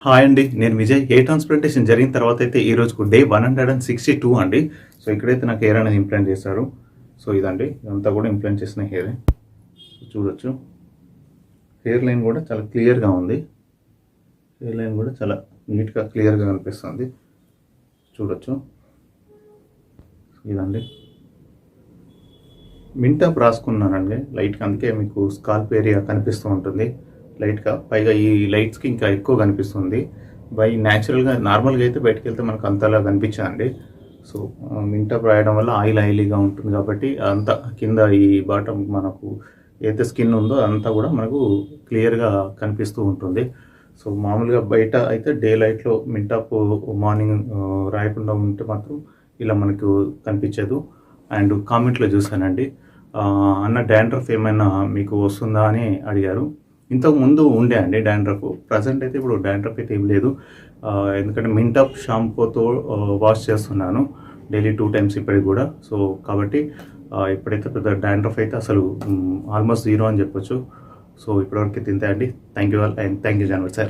Hi అండి. నేను Vijay. Hair transplantation జరిగిన తర్వాత అయితే ఈ రోజుకు డే 162 అండి. సో, ఇక్కడైతే నాకు హెయిర్ అనేది ఇంప్లాంట్ చేశారు. సో, ఇదండి. ఇదంతా కూడా ఇంప్లాంట్ చేసిన హెయిరే. చూడొచ్చు. హెయిర్ లైన్ కూడా చాలా క్లియర్‌గా ఉంది. హెయిర్ లైన్ కూడా చాలా నీట్‌గా, క్లియర్‌గా కనిపిస్తుంది. చూడొచ్చు. ఇదండి. మింటాప్ రాసుకున్నానండి లైట్‌గా. అందుకే మీకు స్కాల్ప్ ఏరియా కనిపిస్తూ ఉంటుంది లైట్‌గా. పైగా ఈ లైట్స్‌కి ఇంకా ఎక్కువ కనిపిస్తుంది. న్యాచురల్‌గా నార్మల్‌గా అయితే బయటికెళ్తే మనకు అంతలా కనిపించదండి. సో, మింటాప్ రాయడం వల్ల ఆయిలీగా ఉంటుంది కాబట్టి అంతా కింద ఈ బాటమ్ మనకు ఏదైతే స్కిన్ ఉందో అదంతా కూడా మనకు క్లియర్‌గా కనిపిస్తూ ఉంటుంది. సో, మామూలుగా బయట అయితే డే లైట్‌లో మింటాప్ మార్నింగ్ రాయకుండా ఉంటే మాత్రం ఇలా మనకు కనిపించదు. అండ్ కామెంట్‌లో చూసానండి. అన్న డాండ్రఫ్ ఏమైనా మీకు వస్తుందా అని అడిగారు. ఇంతకుముందు ఉండే అండి డాండ్రఫ్. ప్రెజెంట్ అయితే ఇప్పుడు డాండ్రఫ్ అయితే ఏం లేదు. ఎందుకంటే మింటాప్ షాంపూతో వాష్ చేస్తున్నాను. డైలీ 2 టైమ్స్ ఇప్పటికి కూడా. సో, కాబట్టి ఇప్పుడైతే పెద్ద డాండ్రఫ్ అయితే అసలు ఆల్మోస్ట్ జీరో అని చెప్పొచ్చు. సో, ఇప్పటివరకు అయితే ఇంతే అండి. Thank you all and thank you జాన్వర్ సార్.